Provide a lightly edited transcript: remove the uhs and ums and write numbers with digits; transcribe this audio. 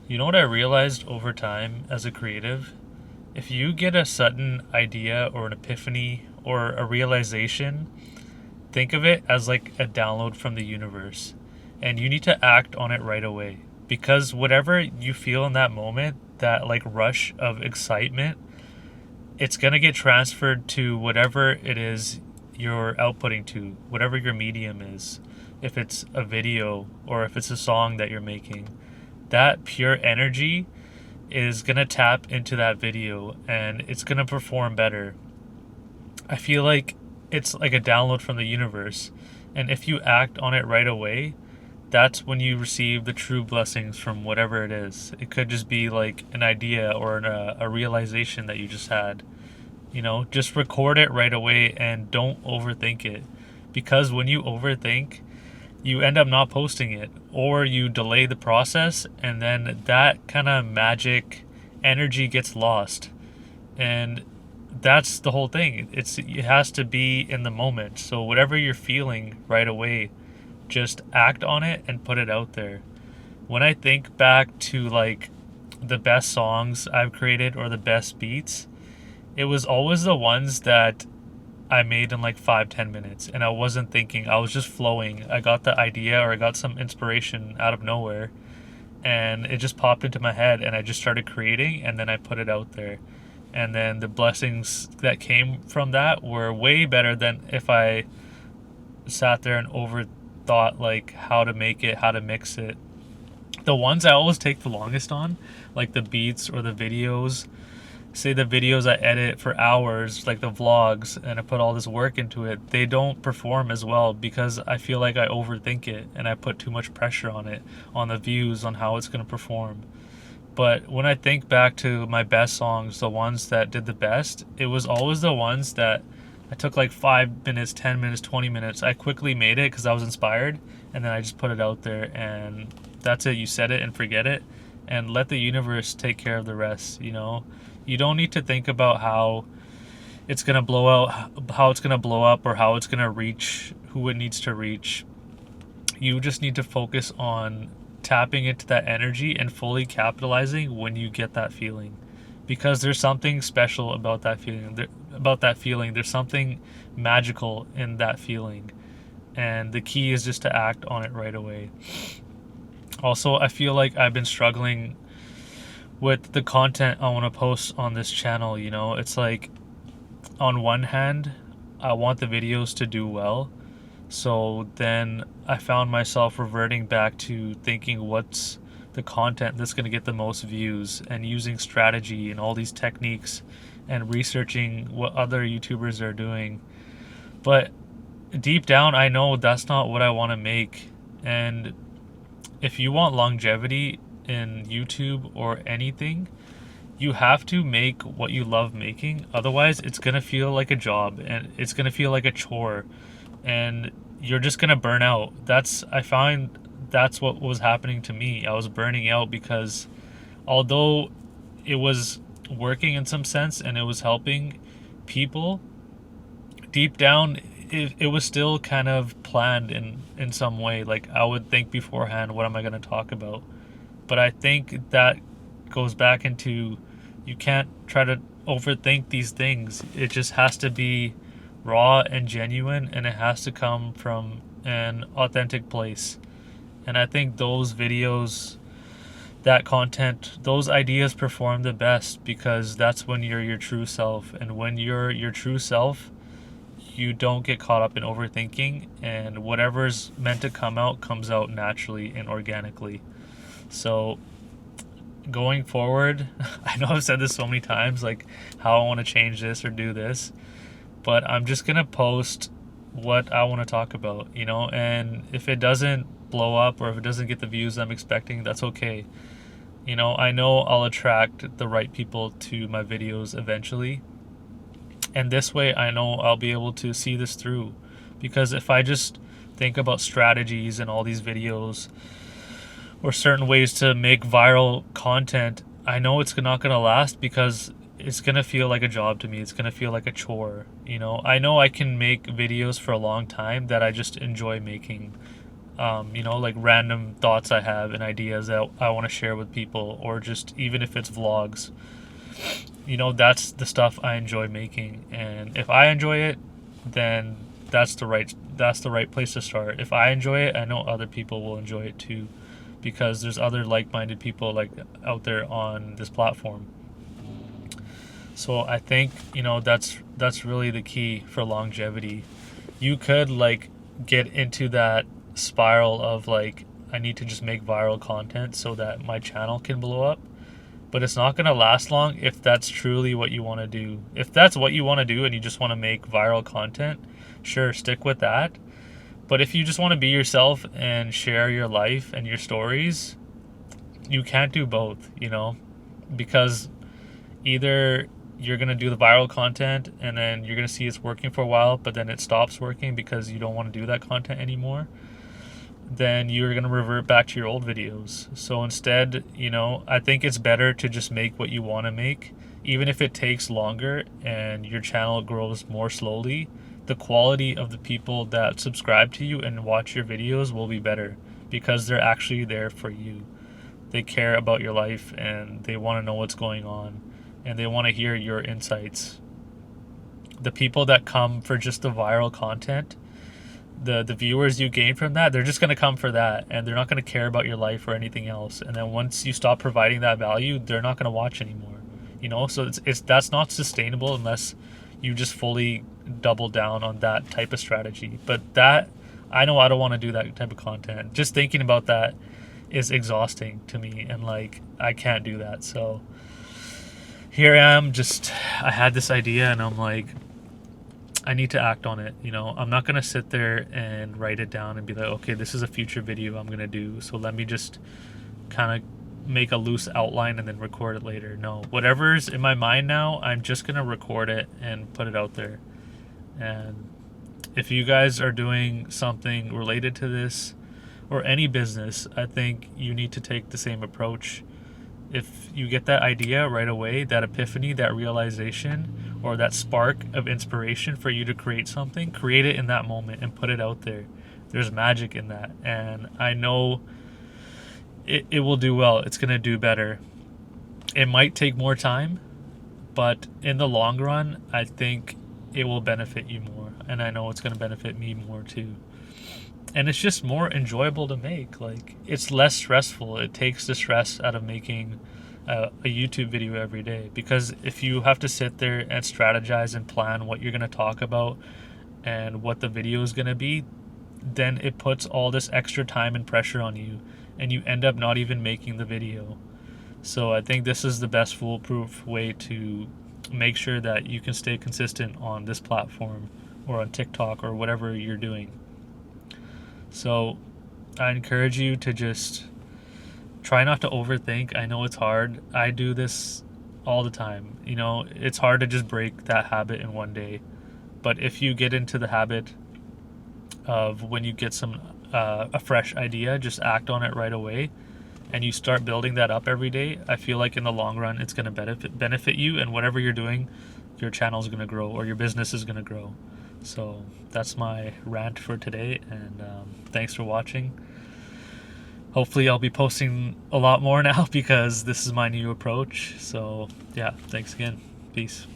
You know what I realized over time as a creative? If you get a sudden idea or an epiphany or a realization, think of it as like a download from the universe. And you need to act on it right away. Because whatever you feel in that moment, that like rush of excitement, it's going to get transferred to whatever it is you're outputting to, whatever your medium is. If it's a video or if it's a song that you're making, that pure energy is going to tap into that video and it's going to perform better. I feel like it's like a download from the universe. And if you act on it right away, that's when you receive the true blessings from whatever it is. It could just be like an idea or a realization that you just had. Just record it right away and don't overthink it. Because when you overthink, you end up not posting it or you delay the process, and then that kind of magic energy gets lost. And that's the whole thing. It has to be in the moment. So whatever you're feeling right away, just act on it and put it out there. When I think back to like the best songs I've created or the best beats, it was always the ones that I made in like 5-10 minutes, and I wasn't thinking, I was just flowing. I got the idea or I got some inspiration out of nowhere, and it just popped into my head, and I just started creating, and then I put it out there. And then the blessings that came from that were way better than if I sat there and overthought like how to make it, how to mix it. The ones I always take the longest on, like the beats or the videos, say the videos I edit for hours, like the vlogs, and I put all this work into it, they don't perform as well because I feel like I overthink it and I put too much pressure on it, on the views, on how it's going to perform. But when I think back to my best songs, the ones that did the best, it was always the ones that I took like 5 minutes, 10 minutes, 20 minutes. I quickly made it because I was inspired, and then I just put it out there, and that's it. You set it and forget it, and let the universe take care of the rest. You don't need to think about how it's going to blow out, how it's going to blow up, or how it's going to reach who it needs to reach. You just need to focus on tapping into that energy and fully capitalizing when you get that feeling, because there's something special about that feeling. There's something magical in that feeling, and the key is just to act on it right away. Also, I feel like I've been struggling with the content I want to post on this channel. It's like, on one hand, I want the videos to do well, so then I found myself reverting back to thinking what's the content that's going to get the most views, and using strategy and all these techniques and researching what other YouTubers are doing. But deep down, I know that's not what I want to make. And if you want longevity in YouTube or anything, you have to make what you love making. Otherwise, it's going to feel like a job and it's going to feel like a chore, and you're just going to burn out. I find that's what was happening to me. I was burning out because although it was working in some sense and it was helping people, deep down it was still kind of planned in some way. Like, I would think beforehand, what am I going to talk about? But I think that goes back into, you can't try to overthink these things. It just has to be raw and genuine, and it has to come from an authentic place. And I think those videos, that content, those ideas perform the best because that's when you're your true self. And when you're your true self, you don't get caught up in overthinking, and whatever's meant to come out comes out naturally and organically. So going forward, I know I've said this so many times, like how I want to change this or do this, but I'm just going to post what I want to talk about. And if it doesn't blow up or if it doesn't get the views I'm expecting, that's okay. I know I'll attract the right people to my videos eventually. And this way I know I'll be able to see this through. Because if I just think about strategies in all these videos or certain ways to make viral content, I know it's not going to last because it's going to feel like a job to me. It's going to feel like a chore. I know I can make videos for a long time that I just enjoy making. like random thoughts I have and ideas that I want to share with people, or just even if it's vlogs. That's the stuff I enjoy making, and if I enjoy it, then that's the right place to start. If I enjoy it, I know other people will enjoy it too, because there's other like-minded people like out there on this platform. So I think that's really the key for longevity. You could like get into that spiral of like, I need to just make viral content so that my channel can blow up, but it's not going to last long if that's truly what you want to do. If that's what you want to do and you just want to make viral content, sure, stick with that. But if you just want to be yourself and share your life and your stories, you can't do both, because either you're going to do the viral content and then you're going to see it's working for a while, but then it stops working because you don't want to do that content anymore, then you're going to revert back to your old videos. So instead, I think it's better to just make what you want to make, even if it takes longer and your channel grows more slowly. The quality of the people that subscribe to you and watch your videos will be better because they're actually there for you. They care about your life and they want to know what's going on and they want to hear your insights. The people that come for just the viral content, the viewers you gain from that, they're just going to come for that and they're not going to care about your life or anything else. And then once you stop providing that value, they're not going to watch anymore. So it's that's not sustainable unless you just fully double down on that type of strategy. But that, I know I don't want to do that type of content. Just thinking about that is exhausting to me, and like I can't do that. So here I am, I had this idea and I'm like, I need to act on it. I'm not going to sit there and write it down and be like, okay, this is a future video I'm going to do, so let me just kind of make a loose outline and then record it later. No, whatever's in my mind now, I'm just going to record it and put it out there. And if you guys are doing something related to this or any business, I think you need to take the same approach. If you get that idea right away, that epiphany, that realization, or that spark of inspiration for you to create something, create it in that moment and put it out there. There's magic in that. And I know it will do well. It's going to do better. It might take more time, but in the long run, I think it will benefit you more. And I know it's going to benefit me more too. And it's just more enjoyable to make. Like, it's less stressful. It takes the stress out of making a YouTube video every day, because if you have to sit there and strategize and plan what you're going to talk about and what the video is going to be, then it puts all this extra time and pressure on you and you end up not even making the video. So I think this is the best foolproof way to make sure that you can stay consistent on this platform or on TikTok or whatever you're doing. So I encourage you to just try not to overthink. I know it's hard. I do this all the time. It's hard to just break that habit in one day. But if you get into the habit of, when you get a fresh idea, just act on it right away, and you start building that up every day, I feel like in the long run it's going to benefit you, and whatever you're doing, your channel is going to grow or your business is going to grow. So that's my rant for today, and thanks for watching. Hopefully I'll be posting a lot more now because this is my new approach. So yeah, thanks again. Peace.